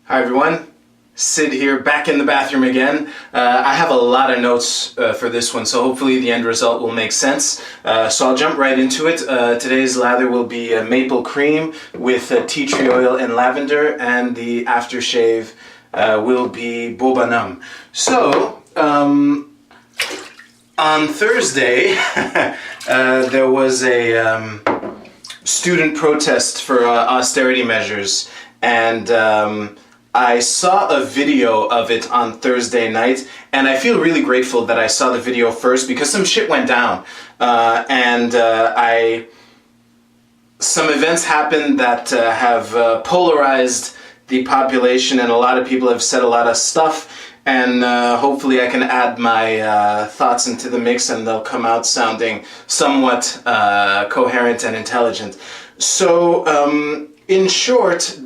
Hi everyone, Sid here, back in the bathroom again. I have a lot of notes for this one, so hopefully the end result will make sense. So I'll jump right into it. Today's lather will be maple cream with tea tree oil and lavender, and the aftershave will be Beau Bonhomme. So, on Thursday, there was a student protest for austerity measures, and I saw a video of it on Thursday night, and I feel really grateful that I saw the video first because some shit went down, some events happened that have polarized the population, and a lot of people have said a lot of stuff, and hopefully I can add my thoughts into the mix and they'll come out sounding somewhat coherent and intelligent. So, in short,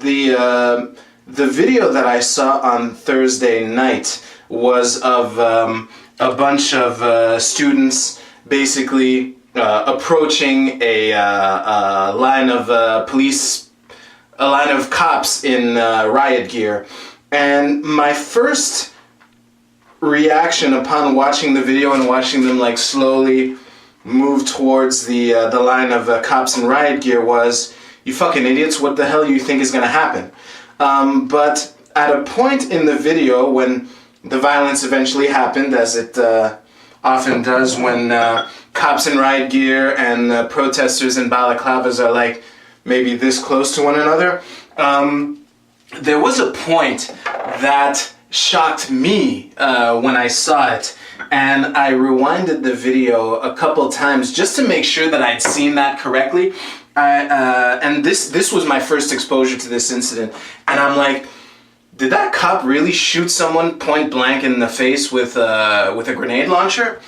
the video that I saw on Thursday night was of a bunch of students basically approaching a line of a line of cops in riot gear. And my first reaction upon watching the video and watching them like slowly move towards the line of cops in riot gear was, you fucking idiots, what the hell do you think is gonna happen? But at a point in the video when the violence eventually happened, as it often does when cops in riot gear and protesters in balaclavas are like maybe this close to one another, there was a point that shocked me when I saw it, and I rewinded the video a couple times just to make sure that I'd seen that correctly. And this was my first exposure to this incident, and I'm like, did that cop really shoot someone point blank in the face with a grenade launcher?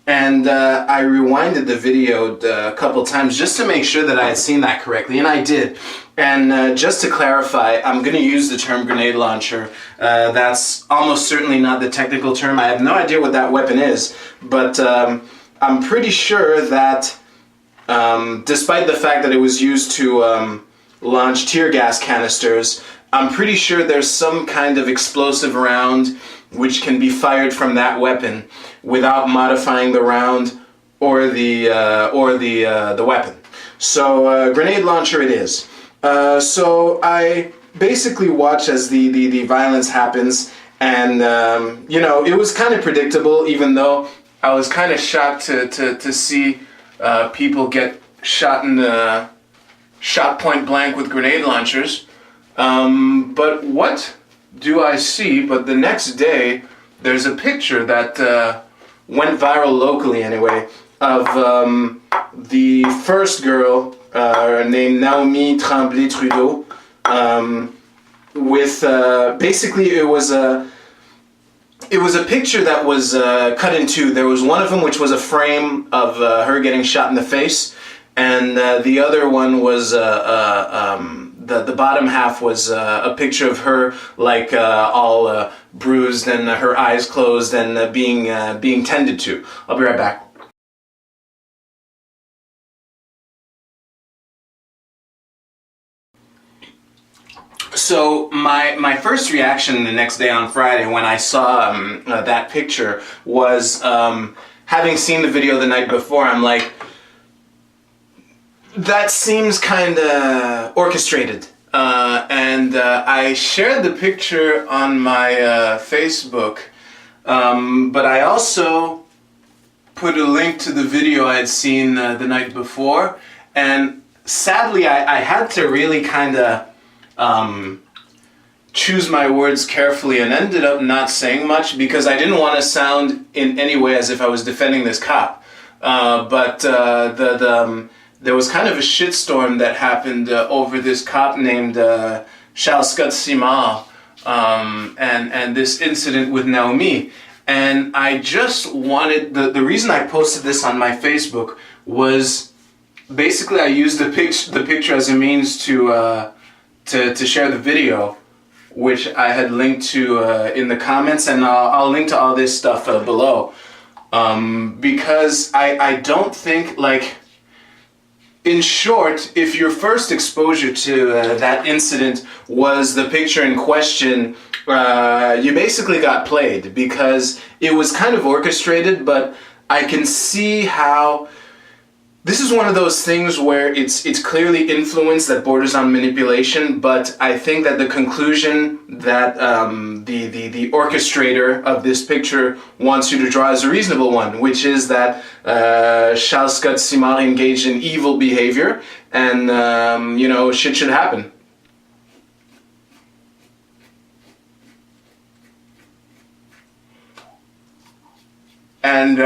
And I rewinded the video a couple times just to make sure that I had seen that correctly, and I did. And just to clarify, I'm going to use the term grenade launcher. That's almost certainly not the technical term. I have no idea what that weapon is, but I'm pretty sure that despite the fact that it was used to launch tear gas canisters, I'm pretty sure there's some kind of explosive round which can be fired from that weapon without modifying the round or the weapon. So grenade launcher it is. So I basically watch as the violence happens, and you know, it was kind of predictable, even though I was kind of shocked to see people get shot point blank with grenade launchers. But what do I see? But the next day, there's a picture that went viral locally anyway, of the first girl named Naomi Tremblay-Trudeau, with basically it was a picture that was cut in two. There was one of them which was a frame of her getting shot in the face, and the other one was the bottom half was a picture of her like all bruised and her eyes closed and being tended to. I'll be right back. So my first reaction the next day on Friday when I saw that picture was, having seen the video the night before, I'm like, that seems kind of orchestrated. And I shared the picture on my Facebook, but I also put a link to the video I had seen the night before, and sadly I had to really kind of choose my words carefully and ended up not saying much because I didn't want to sound in any way as if I was defending this cop. But there was kind of a shitstorm that happened over this cop named Charles Scott Simard, and this incident with Naomi. And I just wanted, the reason I posted this on my Facebook was basically I used the picture as a means to share the video, which I had linked to in the comments, and I'll link to all this stuff below, because I don't think, like, in short, if your first exposure to that incident was the picture in question, you basically got played, because it was kind of orchestrated, but I can see how this is one of those things where it's clearly influence that borders on manipulation, but I think that the conclusion that the orchestrator of this picture wants you to draw is a reasonable one, which is that Charles Scott Simard engaged in evil behavior, and shit should happen. And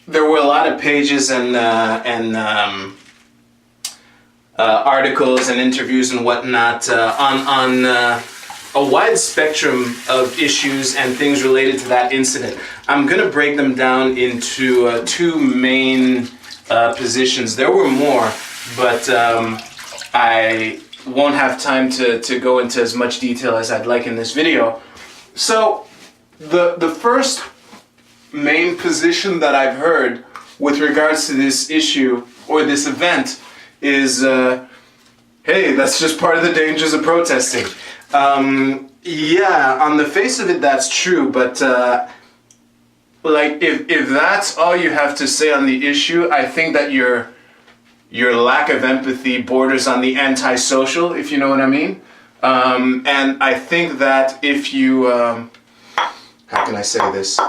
there were a lot of pages and articles and interviews and whatnot on a wide spectrum of issues and things related to that incident. I'm going to break them down into two main positions. There were more, but I won't have time to go into as much detail as I'd like in this video. So the first main position that I've heard with regards to this issue or this event is, hey, that's just part of the dangers of protesting. Yeah, on the face of it, that's true, but if that's all you have to say on the issue, I think that your lack of empathy borders on the antisocial, if you know what I mean. And I think that if you, how can I say this?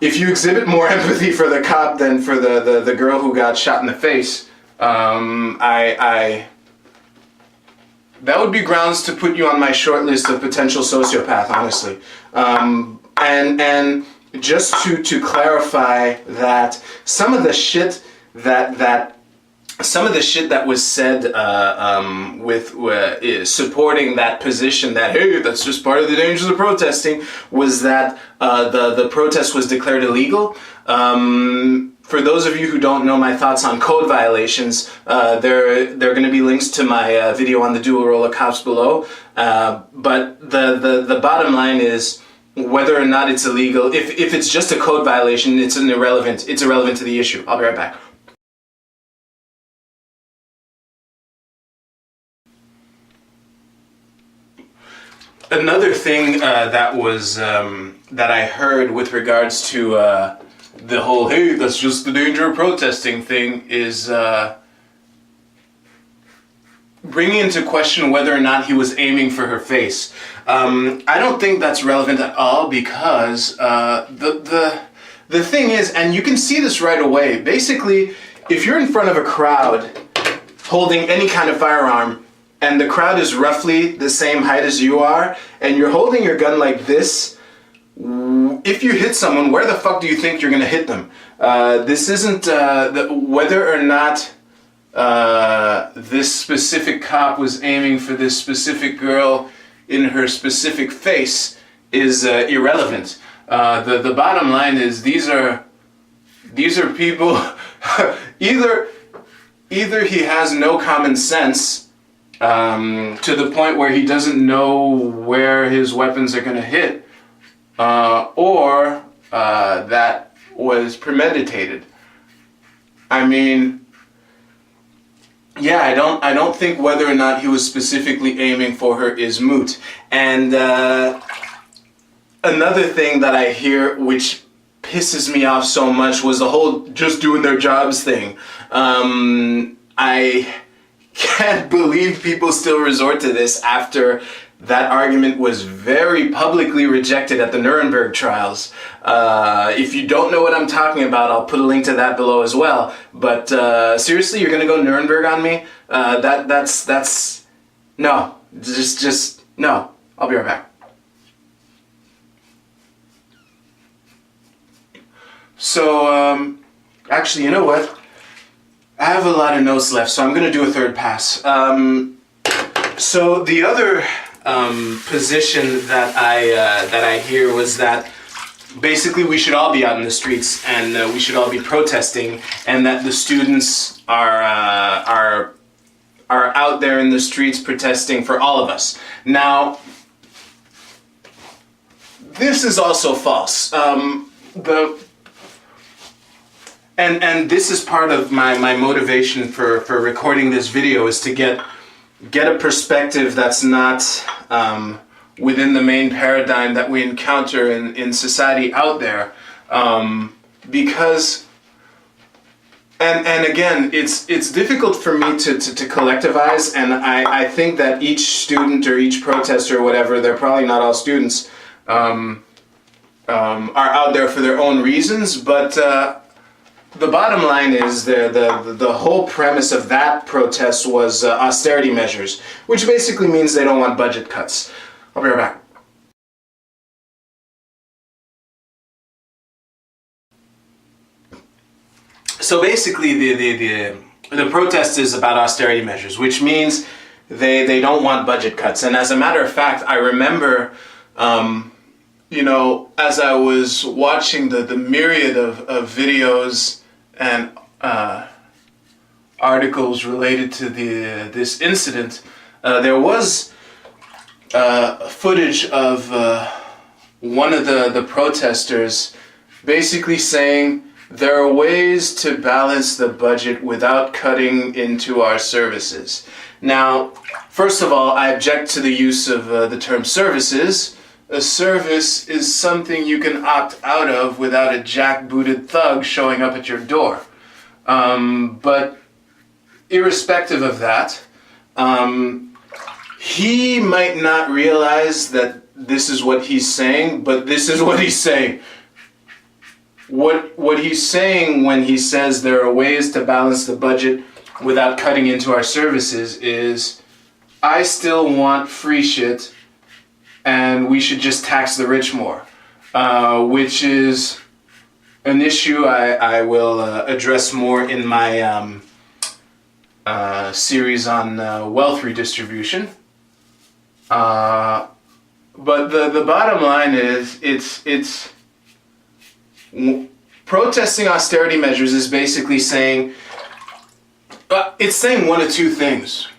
If you exhibit more empathy for the cop than for the girl who got shot in the face, that would be grounds to put you on my short list of potential sociopath, honestly. And just to clarify that some of the shit that was said supporting that position that, hey, that's just part of the dangers of protesting, was that the protest was declared illegal. For those of you who don't know my thoughts on code violations, there are going to be links to my video on the dual role of cops below. But the bottom line is, whether or not it's illegal, if it's just a code violation, it's irrelevant to the issue. I'll be right back. Another thing that I heard with regards to the whole, hey, that's just the danger of protesting thing, is bringing into question whether or not he was aiming for her face. I don't think that's relevant at all, because the thing is, and you can see this right away, basically, if you're in front of a crowd holding any kind of firearm, and the crowd is roughly the same height as you are, and you're holding your gun like this, if you hit someone, where the fuck do you think you're gonna hit them? This isn't, whether or not this specific cop was aiming for this specific girl in her specific face is irrelevant. The bottom line is, these are people, either he has no common sense, to the point where he doesn't know where his weapons are going to hit, or that was premeditated. I mean, yeah, I don't think whether or not he was specifically aiming for her is moot. And another thing that I hear, which pisses me off so much, was the whole just doing their jobs thing. I can't believe people still resort to this after that argument was very publicly rejected at the Nuremberg trials. If you don't know what I'm talking about, I'll put a link to that below as well. But seriously, you're gonna go Nuremberg on me? That's no, just no. I'll be right back. So actually, you know what? I have a lot of notes left, so I'm going to do a third pass. So the other position that I hear was that basically we should all be out in the streets, and we should all be protesting, and that the students are out there in the streets protesting for all of us. Now, this is also false. and this is part of my motivation for recording this video, is to get a perspective that's not within the main paradigm that we encounter in society out there, because and again, it's difficult for me to collectivize, and I think that each student or each protester or whatever, they're probably not all students, are out there for their own reasons, but the bottom line is the whole premise of that protest was austerity measures, which basically means they don't want budget cuts. I'll be right back. So basically the protest is about austerity measures, which means they don't want budget cuts. And as a matter of fact, I remember as I was watching the myriad of videos and articles related to this incident, there was footage of one of the protesters basically saying there are ways to balance the budget without cutting into our services. Now, first of all, I object to the use of the term services. A service is something you can opt out of without a jackbooted thug showing up at your door. But irrespective of that, he might not realize that this is what he's saying, but this is what he's saying. What he's saying when he says there are ways to balance the budget without cutting into our services is, I still want free shit, and we should just tax the rich more, which is an issue I will address more in my series on wealth redistribution. But the bottom line is, it's protesting austerity measures is basically saying, it's saying one of two things.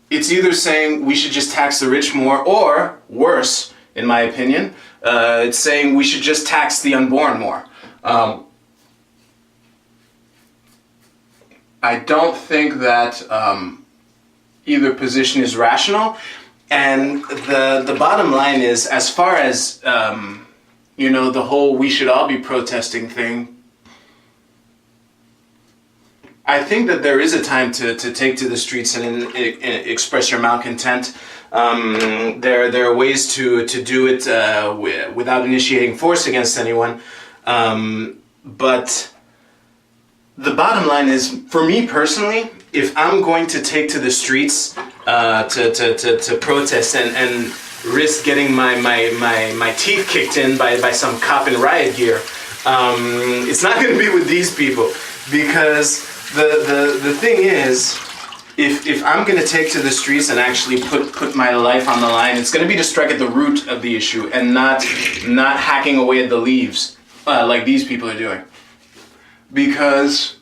It's either saying we should just tax the rich more, or worse, in my opinion, it's saying we should just tax the unborn more. I don't think that either position is rational, and the bottom line is, as far as the whole we should all be protesting thing, I think that there is a time to take to the streets and express your malcontent. There are ways to do it without initiating force against anyone. But the bottom line is, for me personally, if I'm going to take to the streets to protest and risk getting my teeth kicked in by some cop in riot gear, it's not going to be with these people, because the thing is, if I'm going to take to the streets and actually put my life on the line, it's going to be to strike at the root of the issue and not hacking away at the leaves like these people are doing. Because,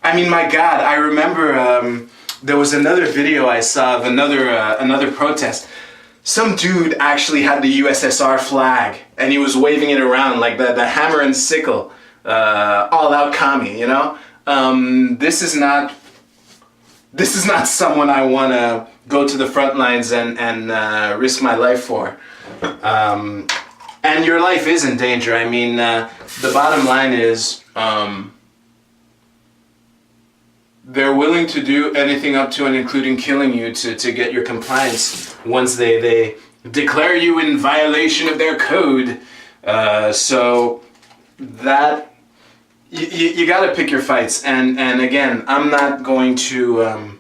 I mean, my God, I remember there was another video I saw of another protest. Some dude actually had the USSR flag, and he was waving it around like the hammer and sickle, all out commie, you know? This is not someone I want to go to the front lines and risk my life for. And your life is in danger. I mean, the bottom line is, they're willing to do anything up to and including killing you to get your compliance once they declare you in violation of their code. So that you got to pick your fights. And again, I'm not going to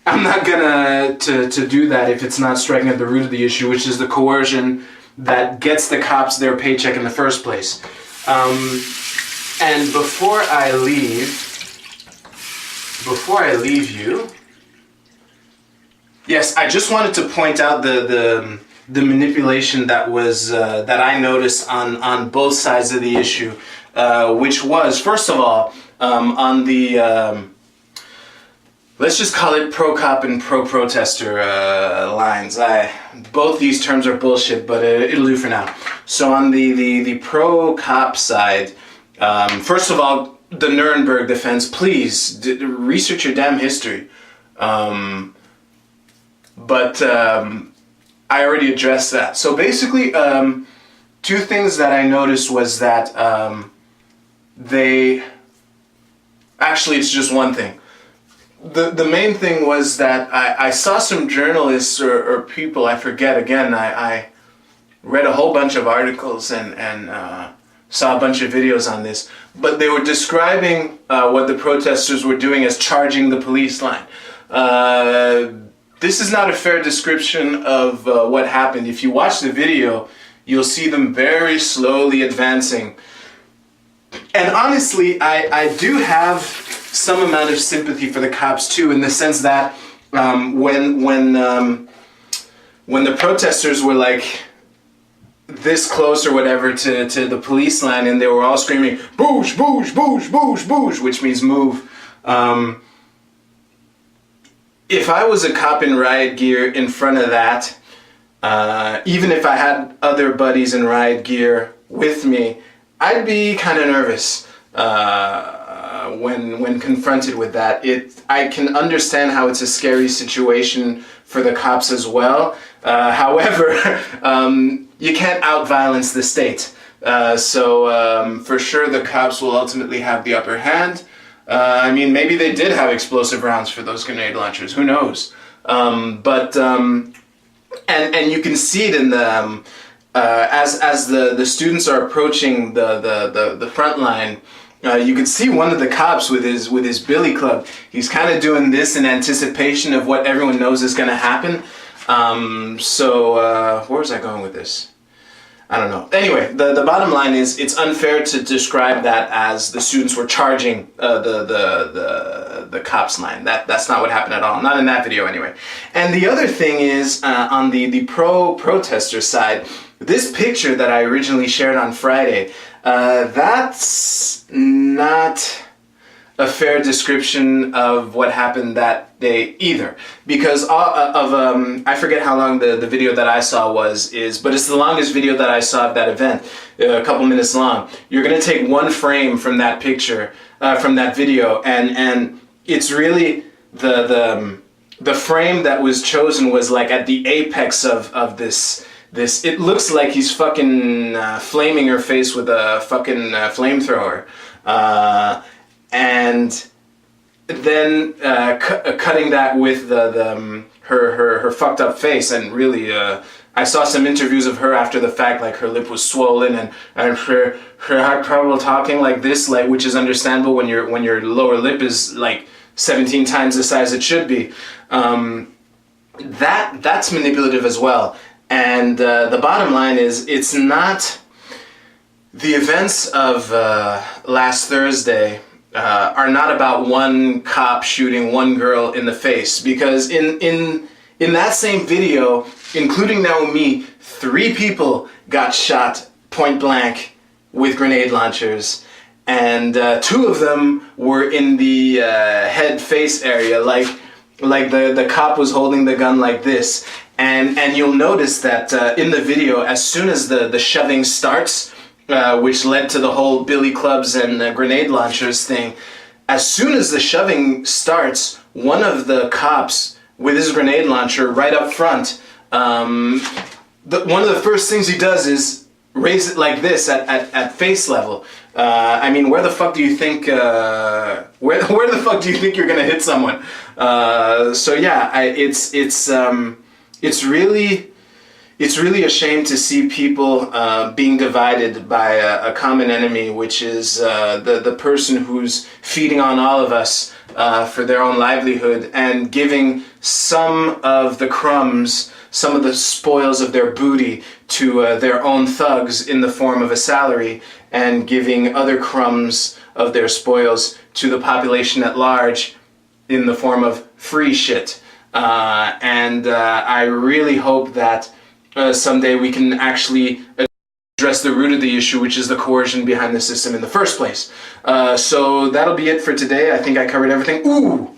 do that if it's not striking at the root of the issue, which is the coercion that gets the cops their paycheck in the first place. And before I leave you, yes, I just wanted to point out the manipulation that was that I noticed on both sides of the issue, which was, first of all, on the let's just call it pro-cop and pro-protester lines. Both these terms are bullshit, but it'll do for now. So on the pro-cop side, first of all, the Nuremberg defense, please research your damn history. But I already addressed that. So basically, two things that I noticed was that actually it's just one thing. The main thing was that I saw some journalists or people, I forget again, I read a whole bunch of articles and saw a bunch of videos on this, but they were describing what the protesters were doing as charging the police line. This is not a fair description of what happened. If you watch the video, you'll see them very slowly advancing. And honestly, I do have some amount of sympathy for the cops too, in the sense that when the protesters were like this close or whatever to the police line, and they were all screaming "boosh, boosh, boosh, boosh, boosh," which means move. If I was a cop in riot gear in front of that, even if I had other buddies in riot gear with me, I'd be kind of nervous when confronted with that. I can understand how it's a scary situation for the cops as well. However, you can't out-violence the state. So for sure the cops will ultimately have the upper hand. I mean, maybe they did have explosive rounds for those grenade launchers. Who knows? And you can see it in the as the students are approaching the front line. You can see one of the cops with his billy club. He's kind of doing this in anticipation of what everyone knows is going to happen. Where was I going with this? I don't know. Anyway, the bottom line is it's unfair to describe that as the students were charging the cops line. That's not what happened at all. Not in that video anyway. And the other thing is on the pro-protester side, this picture that I originally shared on Friday, that's not a fair description of what happened that day either, because I forget how long the video that I saw is, but it's the longest video that I saw of that event, a couple minutes long. You're gonna take one frame from that picture, from that video, and it's really the frame that was chosen was like at the apex of this. It looks like he's fucking flaming her face with a fucking flamethrower. And then cutting that with her fucked up face, and really I saw some interviews of her after the fact, like her lip was swollen and her had trouble talking like this, like, which is understandable when your lower lip is like 17 times the size it should be. That's manipulative as well. And the bottom line is, it's not the events of last Thursday. Are not about one cop shooting one girl in the face, because in that same video, including Naomi, 3 people got shot point blank with grenade launchers, and 2 of them were in the head face area, like the cop was holding the gun like this, and you'll notice that in the video, as soon as the shoving starts, which led to the whole billy clubs and grenade launchers thing. As soon as the shoving starts, one of the cops with his grenade launcher right up front, one of the first things he does is raise it like this at face level. I mean, where the fuck do you think where the fuck do you think you're gonna hit someone? So yeah, it's really a shame to see people being divided by a common enemy, which is the person who's feeding on all of us for their own livelihood and giving some of the crumbs, some of the spoils of their booty to their own thugs in the form of a salary, and giving other crumbs of their spoils to the population at large in the form of free shit. I really hope that someday we can actually address the root of the issue, which is the coercion behind the system in the first place. So that'll be it for today. I think I covered everything. Ooh!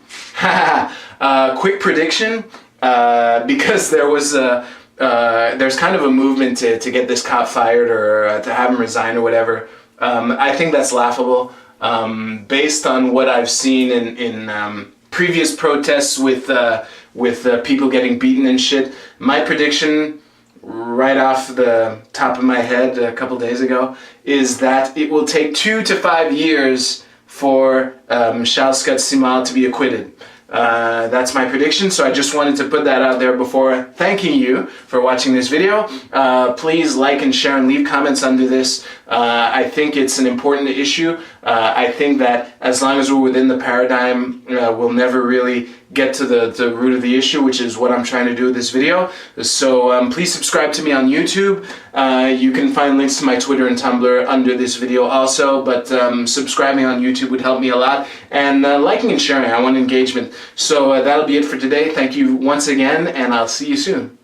Quick prediction, because there's kind of a movement to get this cop fired or to have him resign or whatever. I think that's laughable. Based on what I've seen in previous protests with people getting beaten and shit, my prediction, right off the top of my head a couple days ago, is that it will take 2 to 5 years for Charles Scott Simard to be acquitted. That's my prediction, so I just wanted to put that out there before thanking you for watching this video. Please like and share and leave comments under this. I think it's an important issue. I think that as long as we're within the paradigm, we'll never really get to the root of the issue, which is what I'm trying to do with this video. So please subscribe to me on YouTube. You can find links to my Twitter and Tumblr under this video also, but subscribing on YouTube would help me a lot. And liking and sharing, I want engagement. So that'll be it for today. Thank you once again, and I'll see you soon.